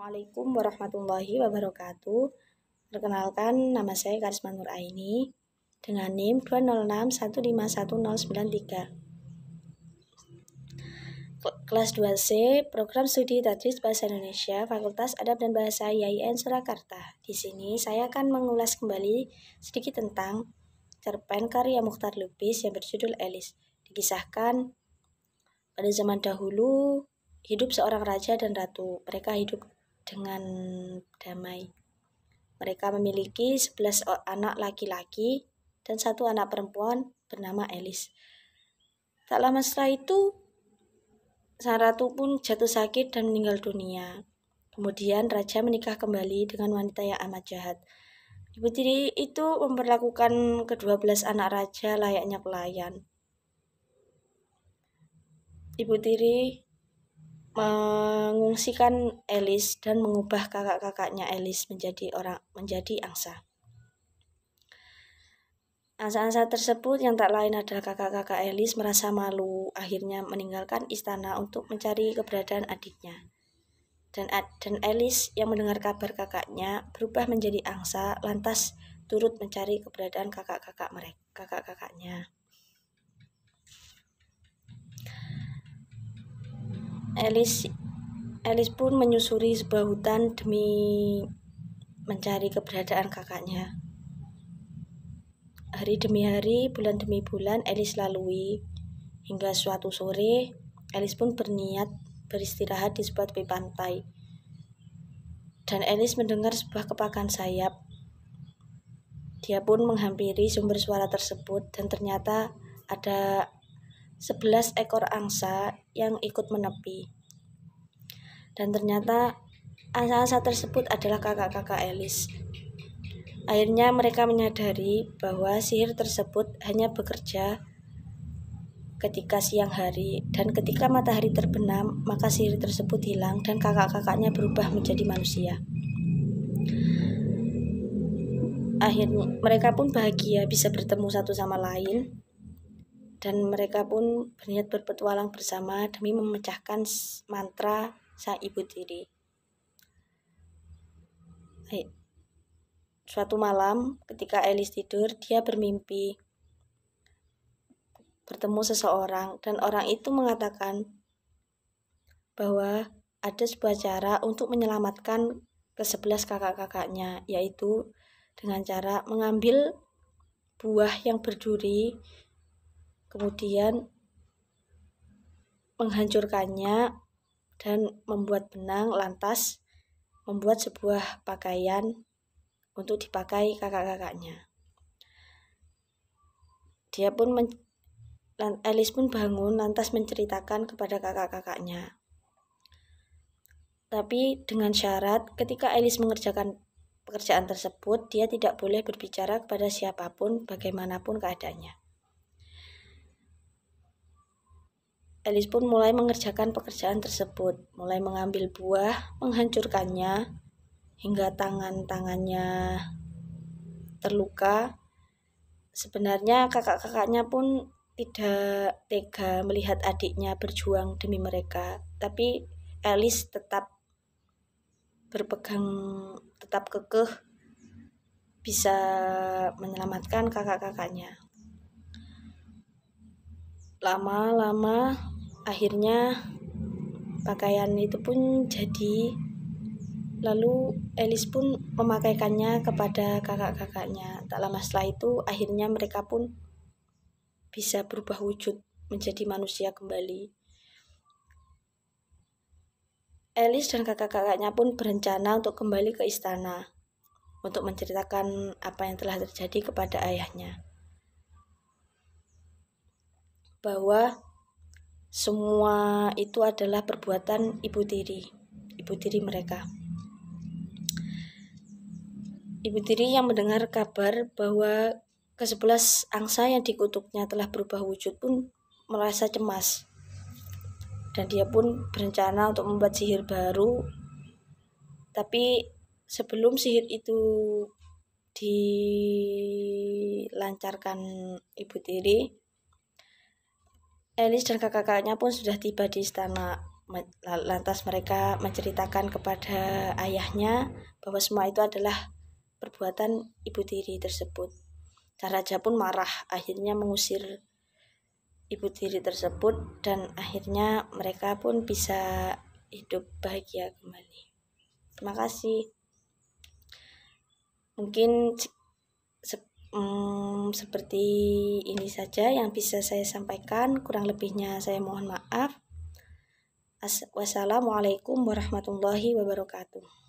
Assalamualaikum warahmatullahi wabarakatuh. Perkenalkan, nama saya Karisma Nur Aini dengan NIM 206151093. Kelas 2C, Program Studi Tadris Bahasa Indonesia, Fakultas Adab dan Bahasa IAIN Surakarta. Di sini saya akan mengulas kembali sedikit tentang cerpen karya Muchtar Lubis yang berjudul Alice. Dikisahkan pada zaman dahulu, hidup seorang raja dan ratu. Mereka hidup dengan damai. Mereka memiliki 11 anak laki-laki dan 1 anak perempuan bernama Alice. Tak lama setelah itu, sang ratu pun jatuh sakit dan meninggal dunia. Kemudian raja menikah kembali dengan wanita yang amat jahat. Ibu tiri itu memperlakukan ke-12 anak raja layaknya pelayan. Ibu tiri mengungsikan Alice dan mengubah kakak-kakaknya Alice menjadi angsa. Angsa-angsa tersebut yang tak lain adalah kakak-kakak Alice merasa malu, akhirnya meninggalkan istana untuk mencari keberadaan adiknya. Dan Alice yang mendengar kabar kakaknya berubah menjadi angsa, lantas turut mencari keberadaan kakak-kakaknya. Alice pun menyusuri sebuah hutan demi mencari keberadaan kakaknya. Hari demi hari, bulan demi bulan, Alice lalui. Hingga suatu sore, Alice pun berniat beristirahat di sebuah tepi pantai. Dan Alice mendengar sebuah kepakan sayap. Dia pun menghampiri sumber suara tersebut dan ternyata ada 11 ekor angsa yang ikut menepi. Dan ternyata angsa-angsa tersebut adalah kakak-kakak Alice. Akhirnya mereka menyadari bahwa sihir tersebut hanya bekerja ketika siang hari, dan ketika matahari terbenam, maka sihir tersebut hilang dan kakak-kakaknya berubah menjadi manusia. Akhirnya mereka pun bahagia bisa bertemu satu sama lain, dan mereka pun berniat berpetualang bersama demi memecahkan mantra sang ibu tiri. Suatu malam ketika Alice tidur, dia bermimpi bertemu seseorang, dan orang itu mengatakan bahwa ada sebuah cara untuk menyelamatkan ke-11 kakak-kakaknya, yaitu dengan cara mengambil buah yang berduri, kemudian menghancurkannya dan membuat benang, lantas membuat sebuah pakaian untuk dipakai kakak-kakaknya. Alice pun bangun lantas menceritakan kepada kakak-kakaknya. Tapi dengan syarat ketika Alice mengerjakan pekerjaan tersebut, dia tidak boleh berbicara kepada siapapun bagaimanapun keadaannya. Alice pun mulai mengerjakan pekerjaan tersebut, mulai mengambil buah, menghancurkannya, hingga tangan-tangannya terluka. Sebenarnya kakak-kakaknya pun tidak tega melihat adiknya berjuang demi mereka, tapi Alice tetap kekeh bisa menyelamatkan kakak-kakaknya. Lama-lama akhirnya pakaian itu pun jadi, lalu Alice pun memakaikannya kepada kakak-kakaknya. Tak lama setelah itu akhirnya mereka pun bisa berubah wujud menjadi manusia kembali. Alice dan kakak-kakaknya pun berencana untuk kembali ke istana untuk menceritakan apa yang telah terjadi kepada ayahnya, bahwa semua itu adalah perbuatan ibu tiri mereka. Ibu tiri yang mendengar kabar bahwa ke-11 angsa yang dikutuknya telah berubah wujud pun merasa cemas, dan dia pun berencana untuk membuat sihir baru. Tapi sebelum sihir itu dilancarkan ibu tiri, Alice dan kakak-kakaknya pun sudah tiba di istana. Lantas mereka menceritakan kepada ayahnya bahwa semua itu adalah perbuatan ibu tiri tersebut. Dan raja pun marah, akhirnya mengusir ibu tiri tersebut, dan akhirnya mereka pun bisa hidup bahagia kembali. Terima kasih. Mungkin seperti ini saja yang bisa saya sampaikan, kurang lebihnya saya mohon maaf. Wassalamualaikum warahmatullahi wabarakatuh.